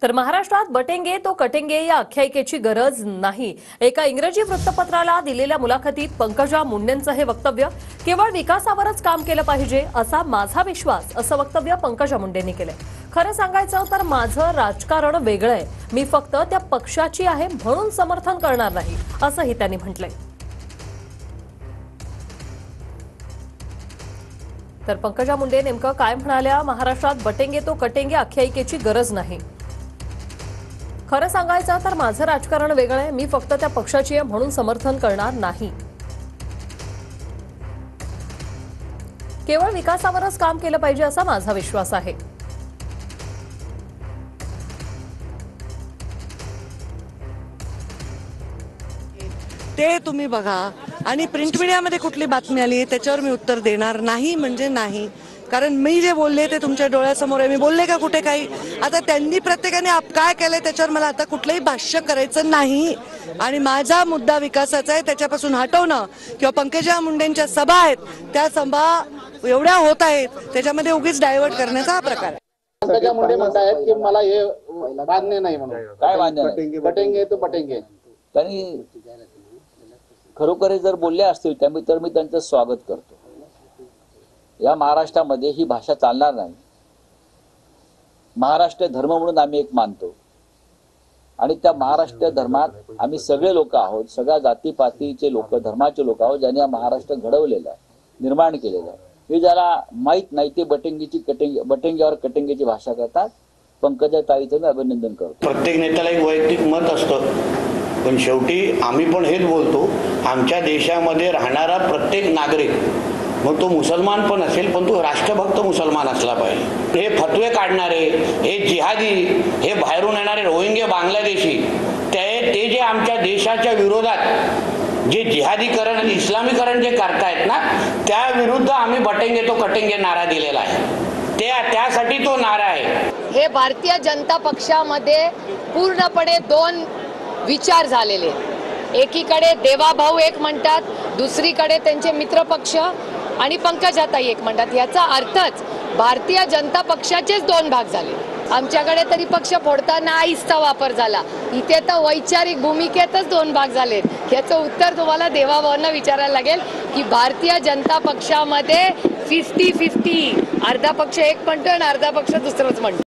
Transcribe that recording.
तर महाराष्ट्रात बटेंगे तो कटेंगे या आख्यायिकेची गरज नाही। एका इंग्रजी वृत्तपत्राला दिलेल्या मुलाखतीत पंकजा मुंडेंचं हे वक्तव्य, केवळ विकासावरच काम केलं पाहिजे असा माझा विश्वास, असं वक्तव्य पंकजा मुंडेंनी केलंय। खरं सांगायचं तर माझं राजकारण वेगळं आहे, मी फक्त त्या पक्षाची आहे म्हणून समर्थन करणार नाही, असंही त्यांनी म्हटलंय। तर पंकजा मुंडे नेमकं काय म्हणाल्या? महाराष्ट्रात बटेंगे तो कटेंगे आख्यायिकेची गरज नाही। खरं सांगायचं तर माझं राजकारण वेगळं आहे, मी फक्त त्या पक्षाची आहे म्हणून समर्थन करणार नाही। केवळ विकासावरच काम केलं पाहिजे असा माझा विश्वास आहे। ते तुम्ही बघा आणि प्रिंट मीडियामध्ये कुठली बातमी आली त्याच्यावर मी उत्तर देणार नाही म्हणजे नाही, कारण मी जे बोलले ते तुमच्या डोळ्यासमोर आहे। मी बोलले का कुठे काही? आता त्यांनी प्रत्येकाने काय केलंय त्याच्यावर मला आता कुठलंही भाष्य करायचं नाही आणि माझा मुद्दा विकासाचा आहे, त्याच्यापासून हटवणं किंवा पंकजा मुंडेंच्या सभा आहेत त्या सभा एवढ्या होत आहेत त्याच्यामध्ये उगीच डायव्हर्ट करण्याचा हा प्रकार आहे। पंकजा मुंडे म्हणतायत की मला हे मान्य नाही म्हणून। काय मान्य नाही? बटेंगे तो बटेंगे। त्यांनी खरोखर जर बोलले असतील तर मी त्यांचं स्वागत करतो। या महाराष्ट्रामध्ये ही भाषा चालणार नाही। महाराष्ट्र धर्म म्हणून आम्ही एक मानतो आणि त्या महाराष्ट्र धर्मात आम्ही सगळे लोक आहोत, सगळ्या जातीपातीचे लोक, धर्माचे लोक आहोत, ज्यांनी हा महाराष्ट्र घडवलेला आहे, निर्माण केलेला आहे। हे ज्याला माहित नाही ते बटेंग्यावर कटेंगेची भाषा करतात। पंकजा ताईचं मी अभिनंदन करतो। प्रत्येक नेत्याला एक वैयक्तिक मत असतं, पण शेवटी आम्ही पण हेच बोलतो, आमच्या देशामध्ये राहणारा प्रत्येक नागरिक, मग तो मुसलमान पण असेल पण तो राष्ट्रभक्त मुसलमान असला पाहिजे। हे फतवे काढणारे, हे जिहादी, हे बाहेरून येणारे रोहिंगे बांगलादेशी, ते जे आमच्या देशाच्या विरोधात जे जिहादीकरण आणि इस्लामीकरण जे करतायत ना, त्या विरुद्ध आम्ही बटेंगे तो कटेंगे नारा दिलेला आहे। त्यासाठी तो नारा आहे। हे भारतीय जनता पक्षामध्ये पूर्णपणे दोन विचार झालेले। एकीकडे देवाभाऊ एक म्हणतात, दुसरीकडे त्यांचे मित्र पक्ष आणि पंकजाताई एक म्हणतात। याचा अर्थच भारतीय जनता पक्षाचेच दोन भाग झाले। आमच्याकडे तरी पक्ष फोडताना आईसचा वापर झाला, इथे तर वैचारिक भूमिकेतच दोन भाग झालेत। याचं उत्तर तुम्हाला देवाभाऊंना विचारायला लागेल की भारतीय जनता पक्षामध्ये 50-50, अर्धा पक्ष एक म्हणतो आणि अर्धा पक्ष दुसरंच म्हणतो।